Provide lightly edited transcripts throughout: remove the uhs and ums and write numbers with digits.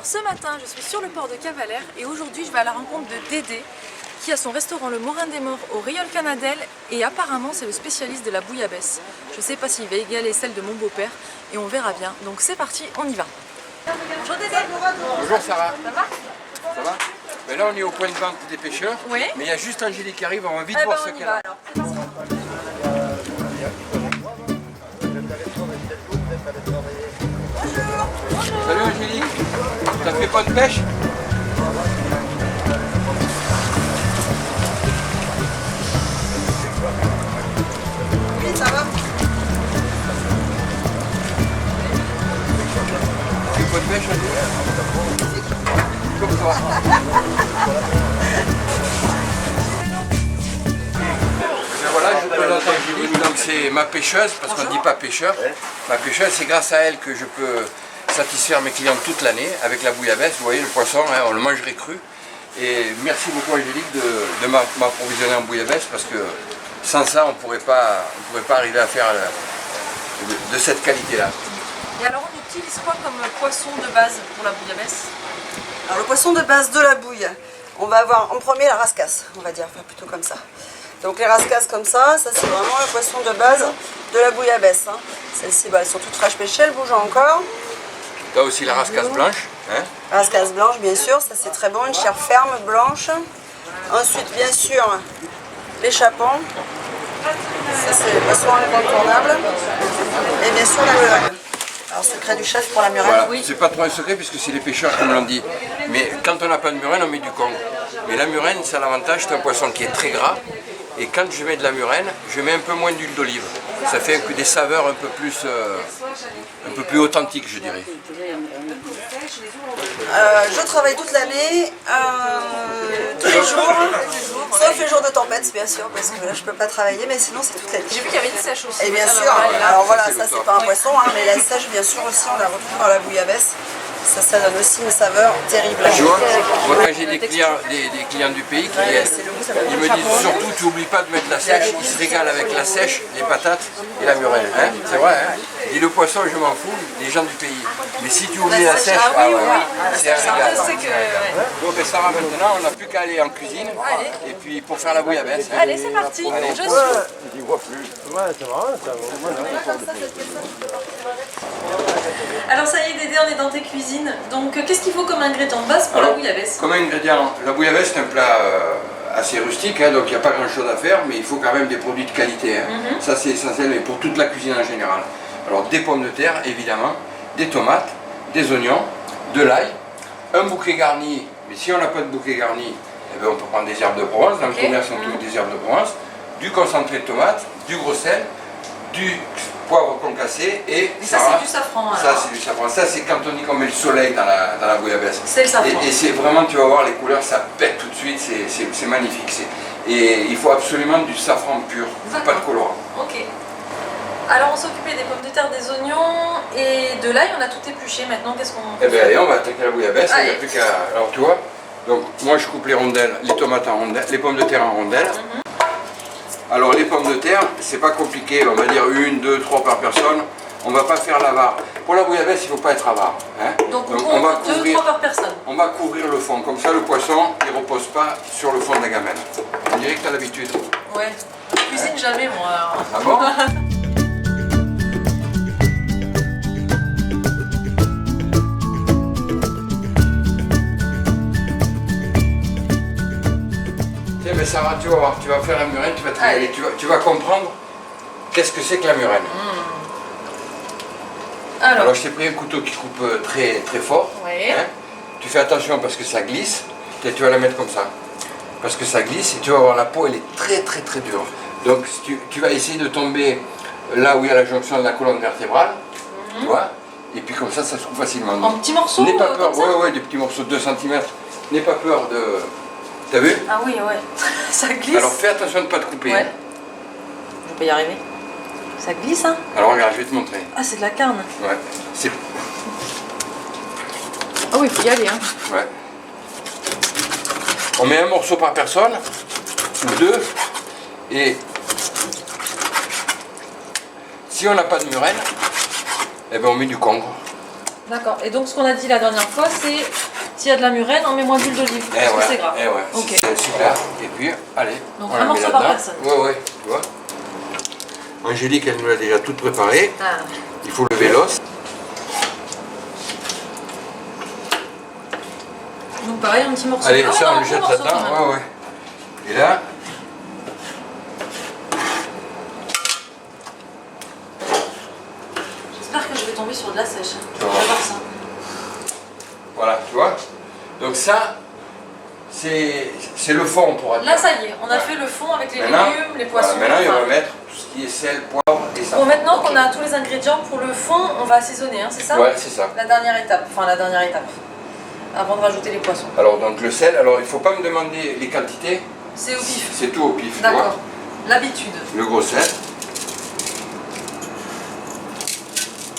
Alors ce matin, je suis sur le port de Cavalère et aujourd'hui je vais à la rencontre de Dédé qui a son restaurant Le Morin des Morts au Riol Canadel et apparemment c'est le spécialiste de la bouillabaisse. Je ne sais pas s'il va égaler celle de mon beau-père et on verra bien. Donc c'est parti, on y va. Bonjour Dédé. Bonjour Sarah. Ça va? Ça va? Ben là on est au point de vente des pêcheurs. Oui. Mais il y a juste Angélique qui arrive, on va vite Eh voir ben, ce on y qu'elle va a. alors. C'est parti. Salut Angélique. T'as fait pas de pêche? Oui, ça va. T'as fait pas de pêche Angélique? Comme toi. Ben voilà, je vous présente Angélique, donc c'est ma pêcheuse, parce qu'on ne dit pas pêcheur. Ma pêcheuse, c'est grâce à elle que je peux satisfaire mes clients toute l'année avec la bouillabaisse. Vous voyez le poisson, hein, on le mangerait cru. Et merci beaucoup Angélique de m'approvisionner en bouillabaisse parce que sans ça on ne pourrait pas arriver à faire de cette qualité-là. Et alors on utilise quoi comme poisson de base pour la bouillabaisse? Alors le poisson de base de la bouille, on va avoir en premier la rascasse, on va dire, enfin plutôt comme ça. Donc les rascasses comme ça c'est vraiment le poisson de base de la bouillabaisse. Hein. Celles-ci, elles sont toutes fraîches pêchées, elles bougent encore. Là aussi la rascasse blanche. Hein. Rascasse blanche, bien sûr, ça c'est très bon, une chair ferme, blanche. Ensuite, bien sûr, les chapons. Ça c'est le poisson incontournable. Et bien sûr la murène. Alors secret du chef pour la murène. Voilà, Oui. c'est pas trop un secret puisque c'est les pêcheurs qui me l'ont dit. Mais quand on n'a pas de murène, on met du congre. Mais la murène, c'est l'avantage, c'est un poisson qui est très gras. Et quand je mets de la murène, je mets un peu moins d'huile d'olive. Ça fait des saveurs un peu plus authentiques, je dirais. Je travaille toute l'année, tous les jours, sauf les jours de tempête bien sûr, parce que là je peux pas travailler, mais sinon c'est toute l'année. J'ai vu qu'il y avait une sèche aussi. Et bien Alors, sûr, elle est là. alors voilà, c'est ça le c'est top. pas un poisson, hein, mais la sèche bien sûr aussi on la retrouve dans la bouillabaisse. Ça donne aussi une saveur terrible. Tu vois, moi quand j'ai des clients du pays qui C'est le goût, ça fait ils me disent surtout tu n'oublies pas de mettre la sèche, ils se régalent avec la sèche, les patates et la murène. Hein, c'est vrai, hein. Et le poisson je m'en fous, les gens du pays. Mais si tu oublies la sèche, Ah oui, oui, oui. c'est un Ça, régal. c'est que... ouais. Bon ben Sarah, maintenant on n'a plus qu'à aller en cuisine et puis pour faire la bouillabaisse. Allez, c'est parti. Allez. Je suis. Je vois plus. Alors ça y est Dédé, on est dans tes cuisines. Donc qu'est-ce qu'il faut comme ingrédient de base pour la bouillabaisse? Comme ingrédient, la bouillabaisse c'est un plat assez rustique, hein, donc il n'y a pas grand chose à faire, mais il faut quand même des produits de qualité. Hein. Ça c'est essentiel et pour toute la cuisine en général. Alors des pommes de terre évidemment, des tomates, des oignons, de l'ail, un bouquet garni, mais si on n'a pas de bouquet garni, eh bien, on peut prendre des herbes de Provence, dans le commerce on trouve des herbes de Provence, du concentré de tomate, du gros sel, du poivre concassé et ça c'est du safran Ça alors. c'est du safran. Ça c'est quand on dit qu'on met le soleil dans la bouillabaisse. C'est le safran. Et c'est vraiment, tu vas voir les couleurs, ça pète tout de suite, c'est magnifique. Et il faut absolument du safran pur, pas de colorant. Ok. Alors on s'est occupé des pommes de terre, des oignons et de l'ail, on a tout épluché. Maintenant qu'est-ce qu'on Eh bien allez, on va attaquer la bouillabaisse, il n'y a Allez. plus qu'à... Alors tu vois, donc moi je coupe les rondelles, les tomates en rondelles, les pommes de terre en rondelles. Alors les pommes de terre, c'est pas compliqué, on va dire 1, 2, 3 par personne. On va pas faire l'avare. Pour la bouillabaisse, il ne faut pas être avare. Hein. Donc on va compte 2, couvrir, 3 par personne. on va couvrir le fond, comme ça le poisson il ne repose pas sur le fond de la gamelle. On dirait que tu as l'habitude. Ouais. Cuisine jamais moi. Alors. Ah bon? Tiens, mais Sarah, tu vas voir, tu vas faire la murène, tu vas te régaler, tu vas comprendre qu'est-ce que c'est que la murène. Alors je t'ai pris un couteau qui coupe très, très fort. Ouais. Hein. Tu fais attention parce que ça glisse. Et tu vas la mettre comme ça. Parce que ça glisse et tu vas voir la peau, elle est très très très dure. Donc tu vas essayer de tomber là où il y a la jonction de la colonne vertébrale. Tu vois. Et puis comme ça se coupe facilement. En petits morceaux. N'aie pas peur, comme ça ouais, des petits morceaux de 2 cm. N'aie pas peur de... T'as vu? Ah oui, ouais. Ça glisse. Alors fais attention de ne pas te couper. Ouais. Je vais pas y arriver. Ça glisse, hein? Alors regarde, je vais te montrer. Ah, c'est de la carne. Ouais. C'est... Ah oui, il faut y aller, hein. Ouais. On met un morceau par personne, ou 2, et si on n'a pas de murène, eh ben on met du congre. D'accord. Et donc ce qu'on a dit la dernière fois, c'est s'il y a de la murène, on met moins d'huile d'olive. Eh Parce ouais, que c'est gras. eh ouais, Ok. c'est super. Et puis, allez. Donc on un la met morceau par là-dedans. personne. Ouais, ouais, tu vois. Angélique, elle nous l'a déjà tout préparé. Ah. Il faut lever l'os. Donc pareil, un petit morceau. Allez, Ah, ça, non, on un le gros jette morceau, là-dedans. quand même. Ouais, ouais. Et là, J'espère que je vais tomber sur de la sèche. Tu vas On va voir. voir ça. voilà, tu vois. Donc ça, c'est le fond, on pourra dire. Là, ça y est, on a Ouais. fait le fond avec les Maintenant, légumes, les poissons. voilà, maintenant, il enfin. va mettre tout ce qui est sel, poivre et safran. Bon, maintenant qu'on a tous les ingrédients pour le fond, on va assaisonner, hein, c'est ça? Ouais, c'est ça. La dernière étape, enfin la dernière étape, avant de rajouter les poissons. Alors, donc le sel, alors il ne faut pas me demander les quantités, C'est au pif. c'est tout au pif, tu vois. D'accord. L'habitude. Le gros sel.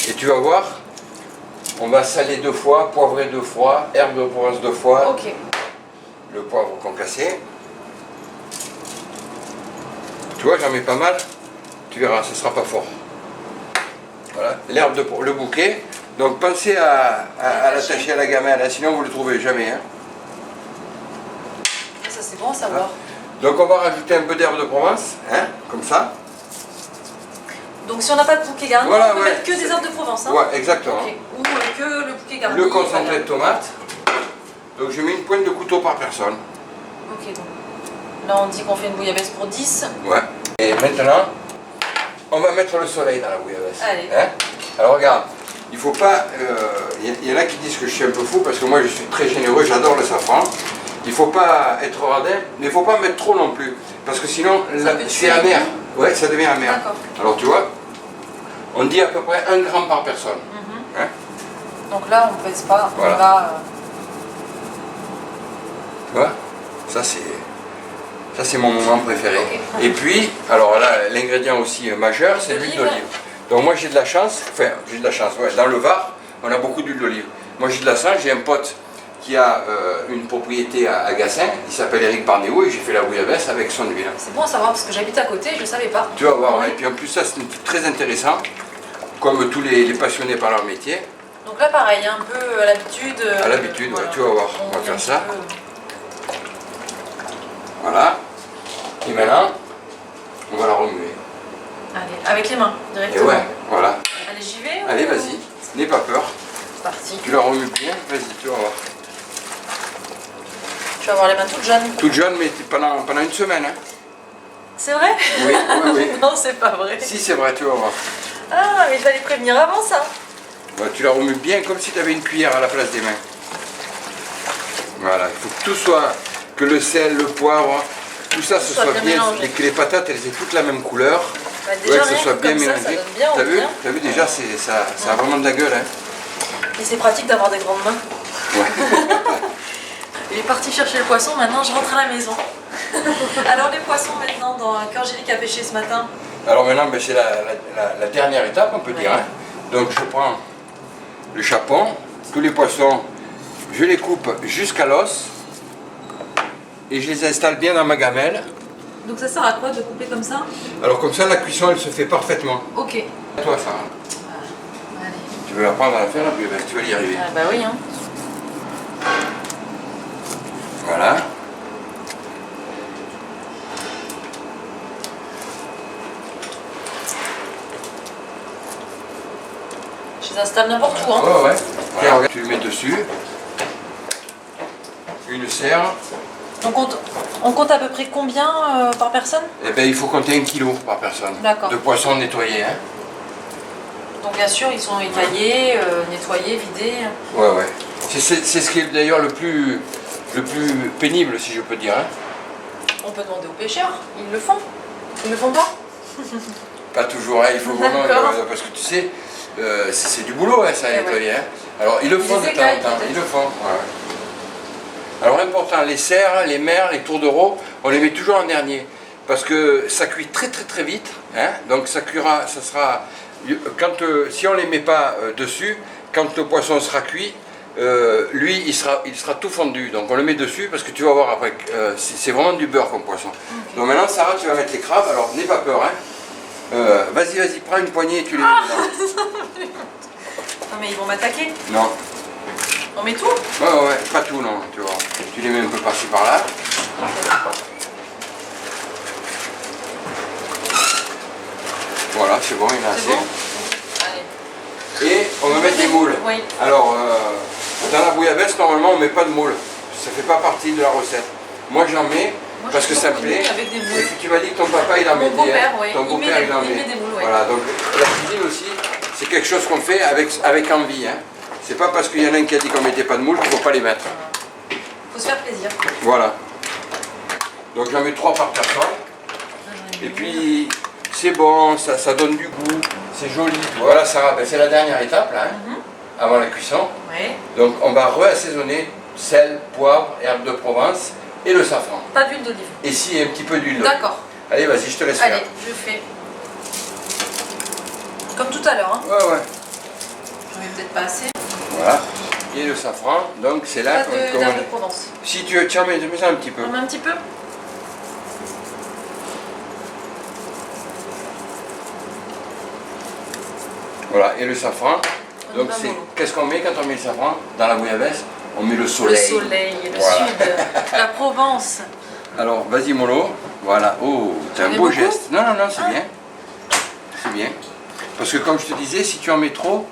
Et tu vas voir, on va saler 2 fois, poivrer 2 fois, herbe de Provence 2 fois, Ok. le poivre concassé. Tu vois, j'en mets pas mal, tu verras, ce ne sera pas fort. Voilà, l'herbe de le bouquet. Donc pensez à l'attacher à la gamelle, hein, sinon vous ne le trouvez jamais. Hein. Ça c'est bon à savoir. Donc on va rajouter un peu d'herbe de Provence, hein, comme ça. Donc si on n'a pas de bouquet garni, Voilà, on peut ouais. mettre que des herbes de Provence. Hein. Ouais, exactement. Ok. Ou que le bouquet garni. Le concentré voilà. de tomate. Donc je mets une pointe de couteau par personne. Ok, donc là on dit qu'on fait une bouillabaisse pour 10. Ouais. Et maintenant, on va mettre le soleil dans la bouillabaisse. Allez. Hein. Alors regarde, il faut pas. Il y en a qui disent que je suis un peu fou parce que moi je suis très généreux, j'adore le safran. Il faut pas être radin, mais il faut pas mettre trop non plus. Parce que sinon, Ça peut c'est tuer. amer. Ouais, ça devient amer. D'accord. Alors tu vois, on dit à peu près 1 gramme par personne. Hein. Donc là on pèse pas, Voilà. on va. Tu vois, ça c'est mon moment préféré. Ok. Et puis, alors là, l'ingrédient aussi majeur, c'est l'huile L'olive. d'olive. Donc moi j'ai de la chance, enfin j'ai de la chance, ouais, dans le Var, on a beaucoup d'huile d'olive. Moi j'ai de la chance, j'ai un pote qui a une propriété à Gassin, il s'appelle Eric Barnéo et j'ai fait la bouillabaisse avec son huile. C'est bon à savoir parce que j'habite à côté et je savais pas. Tu vas voir, Ouais. et puis en plus ça c'est très intéressant, comme tous les passionnés par leur métier. Donc là pareil, un peu à l'habitude. À l'habitude, ouais, tu vas voir, on va faire ça. Voilà. Et maintenant, on va la remuer. Allez, avec les mains, Et directement. ouais, voilà. Allez, j'y vais. Allez, ou- vas-y, n'aie pas peur. C'est parti. Tu la remues bien, vas-y, tu vas voir. Je vais avoir les mains toutes jeunes. Toute jeune, mais pendant une semaine. Hein. C'est vrai? Oui, oui, oui. Non, c'est pas vrai. Si, c'est vrai, tu vas voir. Ah, mais je vais les prévenir avant ça. Ouais, tu la remues bien comme si tu avais une cuillère à la place des mains. Voilà, il faut que tout soit, que le sel, le poivre, tout ça, ce soit soit bien bien, mélangé. et que les patates, elles aient toutes la même couleur. Bah, déjà, Que ce rien soit que bien comme ça, mélangé. ça donne bien, T'as on vu? vient. T'as vu déjà, ça a vraiment de la gueule. Hein. Et c'est pratique d'avoir des grandes mains. Ouais. Il est parti chercher le poisson, maintenant je rentre à la maison. Alors les poissons maintenant qu'Angélique a pêché ce matin. Alors maintenant, ben, c'est la dernière étape, on peut dire. Hein. Donc je prends le chapon, tous les poissons, je les coupe jusqu'à l'os et je les installe bien dans ma gamelle. Donc ça sert à quoi de couper comme ça? Alors comme ça, la cuisson, elle se fait parfaitement. Ok. À toi, Sarah. Allez. Tu veux apprendre à la faire, puis, ben, tu vas y arriver. Ah bah oui hein. Voilà. Je les installe n'importe où hein. Ouais, ouais. Tiens, regarde, tu le mets dessus. Une serre. On compte à peu près combien par personne? Et ben, il faut compter 1 kilo par personne. D'accord. De poissons nettoyés. Hein. Donc bien sûr ils sont écaillés, nettoyés, vidés. Ouais, ouais. C'est ce qui est d'ailleurs le plus pénible, si je peux dire. Hein. On peut demander aux pêcheurs, ils le font. Ils le font pas? Pas toujours, hein. Il faut vraiment... D'accord. parce que tu sais, c'est du boulot, hein, ça, à Eh nettoyer. Hein. Alors, ils le font de les temps en écailles, temps. peut-être. Ils le font, ouais. Alors, important, les cerfs, les mers, les tourtereaux, on les met toujours en dernier. Parce que ça cuit très très très vite. Hein. Donc, ça cuira, ça sera... si on ne les met pas dessus, quand le poisson sera cuit, lui, il sera tout fondu. Donc on le met dessus parce que tu vas voir après, c'est vraiment du beurre comme poisson. Okay. Donc maintenant, Sarah, tu vas mettre les crabes. Alors n'aie pas peur. Hein. Vas-y, prends une poignée et tu les mets dedans. Non mais ils vont m'attaquer. Non. On met tout? Ouais, pas tout non, tu vois. Tu les mets un peu par-ci par-là. Voilà, c'est bon, il y en a assez. Bon allez. Et on va mettre des moules. Oui. Alors, dans la bouillabaisse, normalement, on ne met pas de moules. Ça ne fait pas partie de la recette. Moi, j'en mets parce que ça me plaît. Avec des moules. Et puis, tu m'as dit que ton papa, il en mettait. Mon beau-père, oui. Ton beau-père, il en met. met des moules, oui. Voilà, donc la cuisine aussi, c'est quelque chose qu'on fait avec envie. Hein. C'est pas parce qu'il y en a un qui a dit qu'on ne mettait pas de moules qu'il ne faut pas les mettre. Faut se faire plaisir. Voilà. Donc, j'en mets 3 par personne. Et puis, c'est bon, ça donne du goût, c'est joli. Voilà, Sarah, ben, c'est la dernière étape là, hein, avant la cuisson. Oui. Donc, on va re-assaisonner sel, poivre, herbes de Provence et le safran. Pas d'huile d'olive. Et si, un petit peu d'huile d'olive. D'accord. Allez, vas-y, je te laisse Allez, faire. je fais. Comme tout à l'heure. Hein. Ouais. J'en mets peut-être pas assez. Voilà. Et le safran, donc c'est là Pas d'herbes de Provence. Si tu veux, tiens, mets ça un petit peu. On met un petit peu. Voilà, et le safran. On Donc, y va c'est mollo. qu'est-ce qu'on met quand on met le safran dans la bouillabaisse? On met le soleil. Le soleil, le Voilà. sud, la Provence. Alors, vas-y, mollo. Voilà. Oh, t'as un beau beaucoup geste. Non, c'est bien. C'est bien. Parce que, comme je te disais, si tu en mets trop,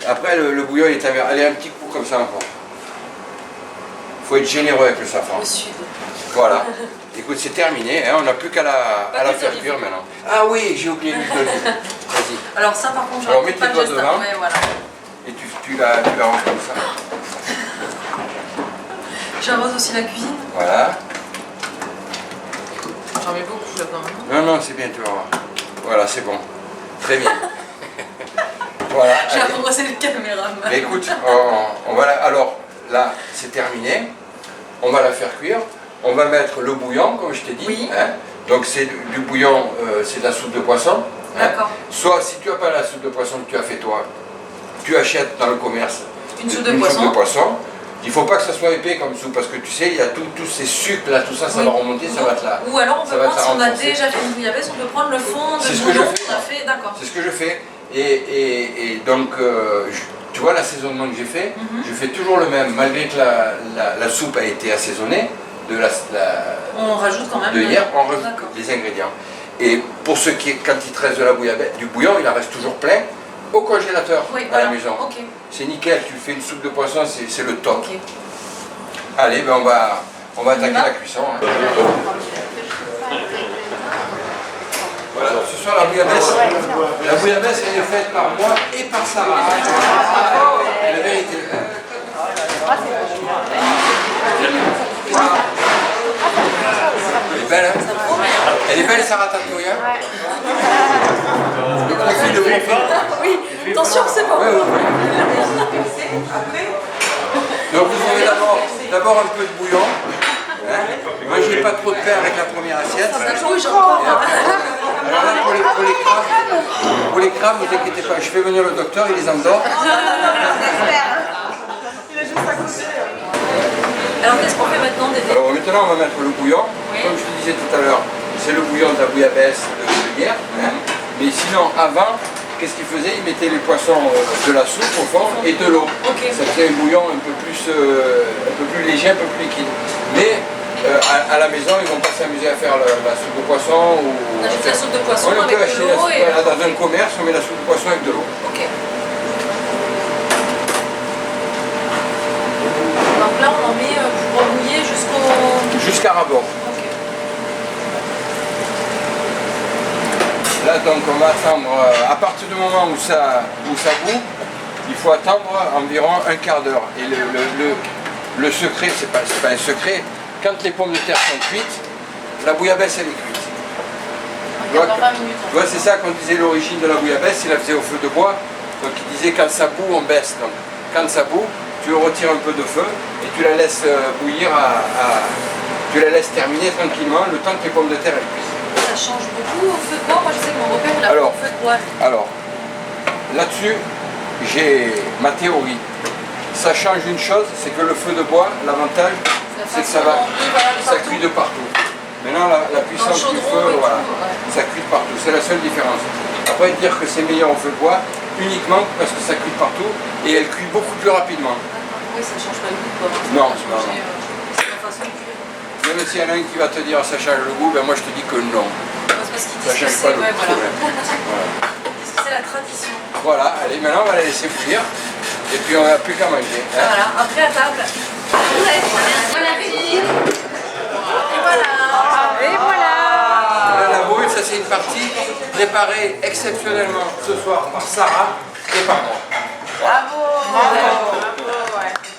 après, le bouillon est amer. Allez, un petit coup comme ça encore. Il faut être généreux avec le safran. Le sud. Voilà. Écoute, c'est terminé. Hein, on n'a plus qu'à la d'huile faire d'olive. cuire maintenant. Ah oui, j'ai oublié l'huile d'olive. Vas-y. Alors ça par contre, Alors, j'aurais mets pas tes le doigts geste. devant. Ouais, voilà. Et tu la ranges comme ça. J'arrose aussi la cuisine. Voilà. J'en mets beaucoup là quand même. Non, c'est bien, tu vas voir. Voilà, c'est bon. Très bien. Voilà. J'ai allez. embrassé le caméraman. Mais écoute, on va alors là, c'est terminé. On va la faire cuire. On va mettre le bouillon, comme je t'ai dit. Oui. Hein. Donc c'est du bouillon, c'est de la soupe de poisson. Hein. D'accord. Soit si tu n'as pas la soupe de poisson que tu as fait toi, tu achètes dans le commerce Une soupe de poisson. Il ne faut pas que ça soit épais comme soupe parce que tu sais, il y a tous ces sucres là, tout ça, ça Oui. va remonter, ça va te là. Ou alors on ça peut va prendre, te si on a renforcer. déjà fait une bouillabaisse, on peut prendre le fond de C'est ce que je bouillon fais. qu'on a fait. D'accord. C'est ce que je fais. Et donc, tu vois l'assaisonnement que j'ai fait, je fais toujours le même, malgré que la soupe a été assaisonnée On rajoute quand même. de hier, on rajoute D'accord. les ingrédients. Et pour ce qui est, quand il te reste de la bouillabaisse, du bouillon, il en reste toujours plein au congélateur Oui, à voilà. la maison. Ok. C'est nickel, tu fais une soupe de poisson, c'est le top. Ok. Allez, ben on va attaquer va la cuisson. Hein. Voilà, donc ce soir la bouillabaisse elle est faite par moi et par Sarah. La vérité. Elle est belle, hein? Elle est belle, Sarah Tatouille, hein? Le profil de mon fils. Oui, attention, c'est pas Ouais, bon. ouais. Donc vous mettez d'abord un peu de bouillon. Hein. Mangez pas trop de pain avec la première assiette. Ça bouge encore. Alors là, pour les crabes, vous inquiétez pas, je fais venir le docteur, il les endort. Alors qu'est-ce qu'on fait maintenant, Dédé? Alors maintenant, on va mettre le bouillon. Oui. Comme je te disais tout à l'heure, c'est le bouillon de la bouillabaisse de hier. Hein. Mais sinon, avant, qu'est-ce qu'il faisait? Il mettait les poissons de la soupe au fond et de l'eau. Ok. Ça faisait un bouillon un peu plus léger, un peu plus liquide. Mais à la maison, ils vont pas s'amuser à faire la soupe de poisson. On achète la soupe de poisson On avec peut de acheter la l'eau soupe, et... voilà, dans un commerce, on met la soupe de poisson avec de l'eau. Ok. Donc là, on en met pour rebouiller Jusqu'à rabord. Ok. Là, donc, on va attendre, à partir du moment où ça bout, il faut attendre environ un quart d'heure. Et le secret, c'est pas un secret, quand les pommes de terre sont cuites, la bouillabaisse elle est cuite. Tu vois, 20 minutes. tu vois, c'est ça qu'on disait l'origine de la bouillabaisse, il la faisait au feu de bois. Donc il disait quand ça bout, on baisse. Donc quand ça bout, tu retires un peu de feu et tu la laisses bouillir, tu la laisses terminer tranquillement le temps que les pommes de terre elles cuisent. Ça change beaucoup au feu de bois. Moi, je sais que mon beau-père, il a fait au feu de bois. Alors, là-dessus, j'ai ma théorie. Ça change une chose, c'est que le feu de bois, l'avantage, c'est que ça cuit de partout. Maintenant, la puissance du chaudron et feu, voilà, tout, ouais. ça cuit de partout. C'est la seule différence. Après, dire que c'est meilleur au feu de bois, uniquement parce que ça cuit partout et elle cuit beaucoup plus rapidement. Oui, ça change pas le goût, quoi. Non, Ça non. change, c'est la façon de cuire. Même s'il y en a un qui va te dire ça change le goût, ben moi je te dis que non. C'est parce qu'ils Ça disent que change c'est... pas le Ouais, voilà. problème. Voilà. Parce que c'est la tradition. Voilà, allez, maintenant on va la laisser bouillir. Et puis on n'a plus qu'à manger. Hein. Voilà, après à table. Bon appétit. Et voilà. Et voilà. Voilà, la bouille, ça c'est une partie préparée exceptionnellement ce soir par Sarah et par moi. Bravo.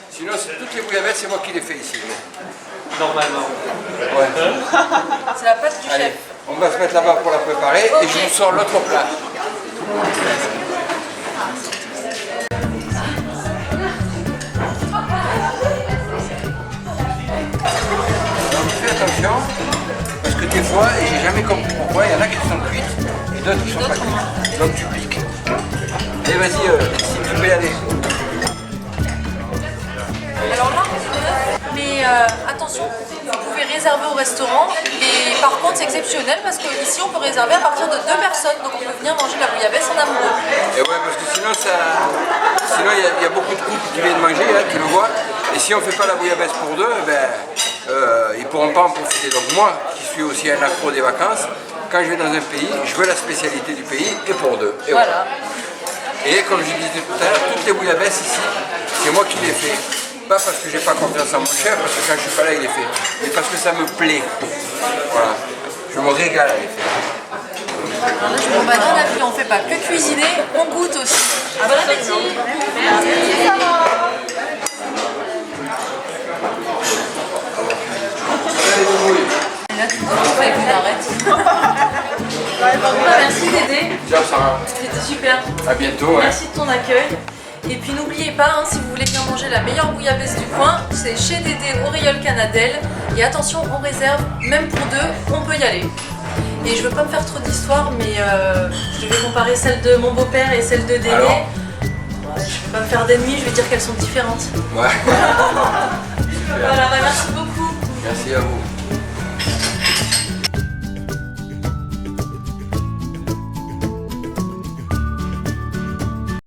Sinon, toutes les bouillabaisse, c'est moi qui les fais ici. Normalement. Ouais. C'est la pâte du Allez, chef. on va se mettre là-bas pour la préparer et je vous sors l'autre plat. Donc fais attention, parce que des fois, et j'ai jamais compris pourquoi, il y en a qui sont cuites et d'autres qui sont pas cuites. Donc tu piques. Allez, vas-y, si tu peux y aller. Alors là, mais attention, vous pouvez réserver au restaurant et par contre c'est exceptionnel parce que ici on peut réserver à partir de 2 personnes, donc on peut venir manger la bouillabaisse en amoureux. Et ouais, parce que sinon, il y a beaucoup de couples qui viennent manger, hein, tu le vois. Et si on ne fait pas la bouillabaisse pour deux, ben, ils ne pourront pas en profiter. Donc moi, qui suis aussi un accro des vacances, quand je vais dans un pays, je veux la spécialité du pays et pour deux. Et voilà. Et comme je disais tout à l'heure, toutes les bouillabaisse ici, c'est moi qui les fais. Pas parce que j'ai pas confiance en mon chef, parce que quand je suis pas là, il les fait. Mais parce que ça me plaît. Voilà. Je me régale à les faire. Alors là, bon, bah, dans la vie, on fait pas que cuisiner, on goûte aussi. Bon appétit. Et là, tout le monde avec une arrête. Merci Dédé. Ciao Sarah. C'était super. À bientôt. Ouais. Merci de ton accueil. Et puis n'oubliez pas, hein, si vous voulez bien manger la meilleure bouillabaisse du coin, c'est chez Dédé au Rieul Canadel. Et attention, on réserve, même pour deux, on peut y aller. Et je veux pas me faire trop d'histoire, mais je vais comparer celle de mon beau-père et celle de Dédé. Alors Ouais, je vais pas me faire d'ennemis, je vais dire qu'elles sont différentes. Ouais. Voilà, bah, merci beaucoup. Merci à vous.